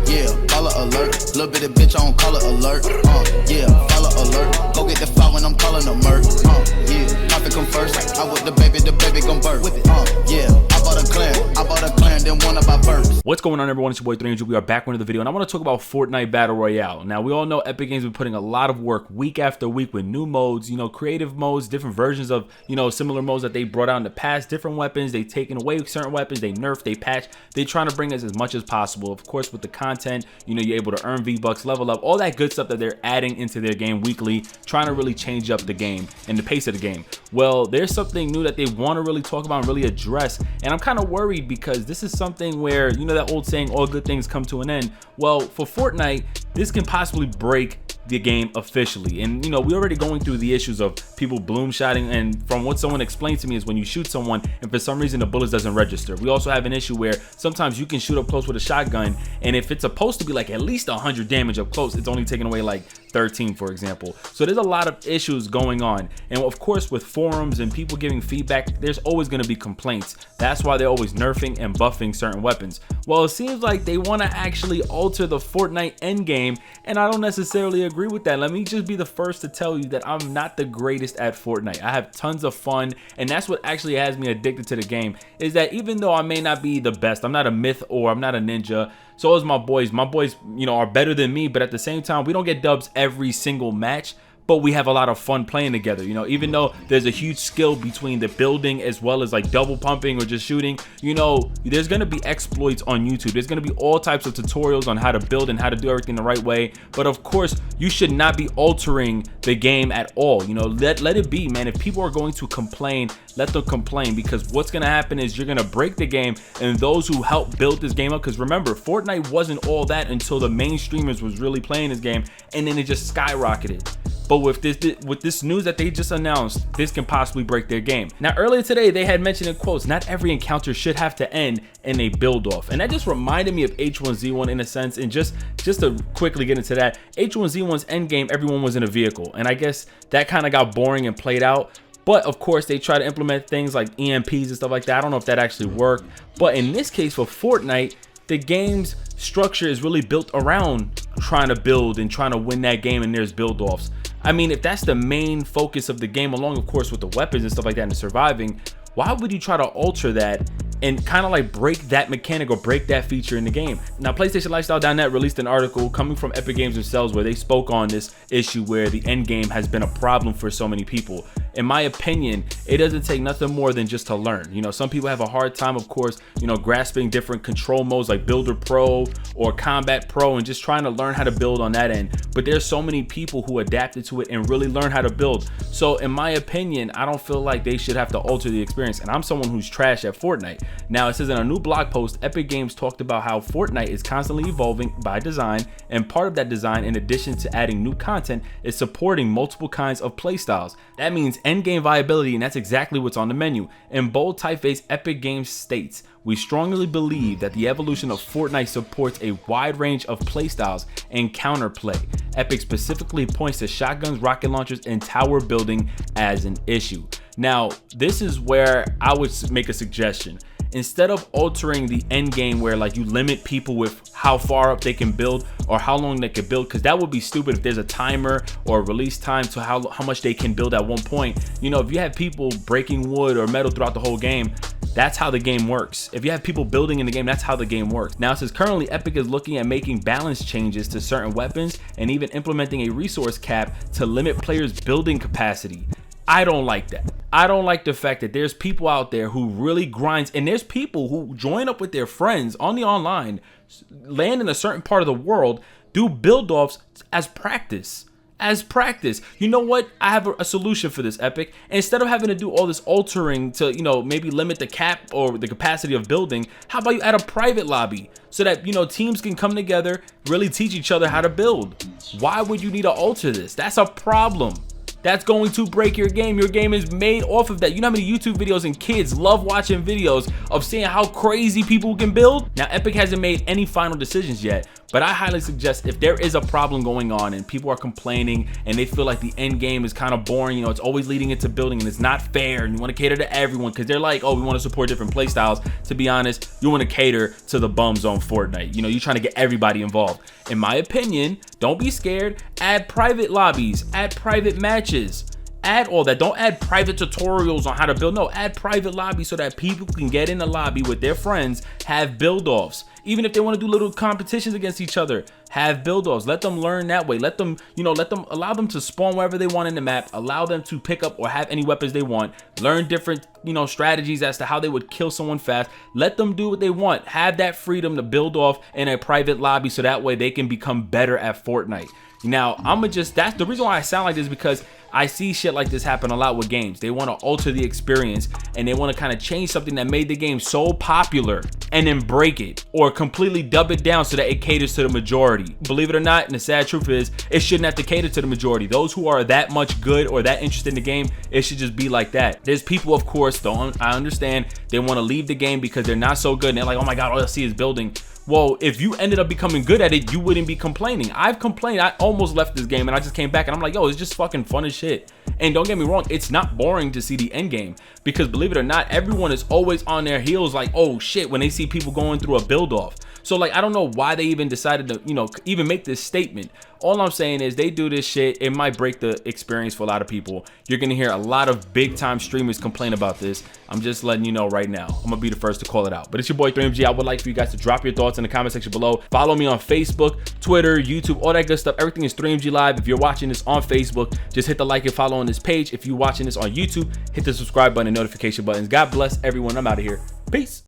Yeah, follow alert. Little bit of bitch, I don't call it alert. Yeah, follow alert. Go get the file when I'm calling a murk. Yeah, profit come first. I with the baby gon' birth. Yeah, I bought a clan, then one of my birds. What's going on, everyone? It's your boy 3 Angel. We are back with another video, and I want to talk about Fortnite Battle Royale. Now, we all know Epic Games has been putting a lot of work week after week with new modes, creative modes, different versions of, similar modes that they brought out in the past, different weapons. They've taken away certain weapons, they nerf, they patch. They're trying to bring us as much as possible. Of course, with the content, you're able to earn V-Bucks, level up, all that good stuff that they're adding into their game weekly, trying to really change up the game and the pace of the game. Well, there's something new that they want to really talk about and really address, and I'm kind of worried because this is something where, that old saying, all good things come to an end. Well, for Fortnite, this can possibly break the game officially. And we're already going through the issues of people bloom shotting, and from what someone explained to me is when you shoot someone and for some reason the bullets doesn't register. We also have an issue where sometimes you can shoot up close with a shotgun, and if it's supposed to be like at least 100 damage up close, it's only taking away like 13, for example. So there's a lot of issues going on, and of course with forums and people giving feedback, there's always going to be complaints. That's why they're always nerfing and buffing certain weapons. Well, it seems like they want to actually alter the Fortnite endgame, and I don't necessarily agree with that. Let me just be the first to tell you that I'm not the greatest at Fortnite. I have tons of fun, and that's what actually has me addicted to the game, is that even though I may not be the best, I'm not a myth or I'm not a ninja, so is my boys. My boys, are better than me, but at the same time, we don't get dubs every single match, but we have a lot of fun playing together. Even though there's a huge skill between the building as well as like double pumping or just shooting, there's going to be exploits on YouTube. There's going to be all types of tutorials on how to build and how to do everything the right way. But of course, you should not be altering the game at all. Let it be, man. If people are going to complain, let them complain, because what's going to happen is you're going to break the game, and those who helped build this game up, because remember, Fortnite wasn't all that until the main streamers was really playing this game, and then it just skyrocketed. But with this news that they just announced, this can possibly break their game. Now, earlier today, they had mentioned in quotes, not every encounter should have to end in a build-off. And that just reminded me of H1Z1 in a sense. And just to quickly get into that, H1Z1's endgame, everyone was in a vehicle. And I guess that kind of got boring and played out. But of course, they try to implement things like EMPs and stuff like that. I don't know if that actually worked. But in this case, for Fortnite, the game's structure is really built around trying to build and trying to win that game, and there's build-offs. I mean, if that's the main focus of the game, along of course with the weapons and stuff like that and surviving, why would you try to alter that and kind of like break that mechanic or break that feature in the game? Now, PlayStationLifestyle.net released an article coming from Epic Games themselves where they spoke on this issue where the end game has been a problem for so many people. In my opinion, it doesn't take nothing more than just to learn. Some people have a hard time, of course, grasping different control modes like Builder Pro or Combat Pro and just trying to learn how to build on that end. But there's so many people who adapted to it and really learn how to build. So in my opinion, I don't feel like they should have to alter the experience. And I'm someone who's trash at Fortnite. Now, it says in a new blog post, Epic Games talked about how Fortnite is constantly evolving by design, and part of that design, in addition to adding new content, is supporting multiple kinds of playstyles. That means endgame viability, and that's exactly what's on the menu. In bold typeface, Epic Games states, "We strongly believe that the evolution of Fortnite supports a wide range of playstyles and counterplay." Epic specifically points to shotguns, rocket launchers, and tower building as an issue. Now, this is where I would make a suggestion. Instead of altering the end game where like you limit people with how far up they can build or how long they can build, because that would be stupid if there's a timer or a release time to how much they can build at one point. If you have people breaking wood or metal throughout the whole game, that's how the game works. If you have people building in the game, that's how the game works. Now, it says currently Epic is looking at making balance changes to certain weapons and even implementing a resource cap to limit players' building capacity. I don't like that. I don't like the fact that there's people out there who really grinds, and there's people who join up with their friends on the online, land in a certain part of the world, do build-offs as practice. You know what? I have a solution for this, Epic. Instead of having to do all this altering to, maybe limit the cap or the capacity of building, how about you add a private lobby so that, teams can come together, really teach each other how to build? Why would you need to alter this? That's a problem. That's going to break your game. Your game is made off of that. You know how many YouTube videos and kids love watching videos of seeing how crazy people can build? Now, Epic hasn't made any final decisions yet, But I highly suggest, if there is a problem going on and people are complaining and they feel like the end game is kind of boring, you know, it's always leading into building and it's not fair, and you want to cater to everyone because they're like, oh, we want to support different play styles. To be honest, you want to cater to the bums on Fortnite. You know, you're trying to get everybody involved. In my opinion, don't be scared. Add private lobbies, add private matches. Add all that. Don't add private tutorials on how to build. No, add private lobbies so that people can get in the lobby with their friends, have build-offs. Even if they want to do little competitions against each other, have build-offs. Let them learn that way. Let them, you know, allow them to spawn wherever they want in the map. Allow them to pick up or have any weapons they want. Learn different, you know, strategies as to how they would kill someone fast. Let them do what they want. Have that freedom to build off in a private lobby so that way they can become better at Fortnite. Now, that's the reason why I sound like this, because I see shit like this happen a lot with games. They want to alter the experience and they want to kind of change something that made the game so popular and then break it or completely dub it down so that it caters to the majority. Believe it or not, and the sad truth is, it shouldn't have to cater to the majority. Those who are that much good or that interested in the game, it should just be like that. There's people, of course, I understand, they want to leave the game because they're not so good and they're like, oh my God, all I see is building. Well, if you ended up becoming good at it, you wouldn't be complaining. I've complained. I almost left this game and I just came back and I'm like, yo, it's just fucking fun as shit. And don't get me wrong, it's not boring to see the end game, because believe it or not, everyone is always on their heels like, oh shit, when they see people going through a build off. So like, I don't know why they even decided to, you know, even make this statement. All I'm saying is they do this shit. It might break the experience for a lot of people. You're going to hear a lot of big time streamers complain about this. I'm just letting you know right now. I'm going to be the first to call it out. But it's your boy 3MG. I would like for you guys to drop your thoughts in the comment section below. Follow me on Facebook, Twitter, YouTube, all that good stuff. Everything is 3MG Live. If you're watching this on Facebook, just hit the like and follow on this page. If you're watching this on YouTube, hit the subscribe button and notification buttons. God bless everyone. I'm out of here. Peace.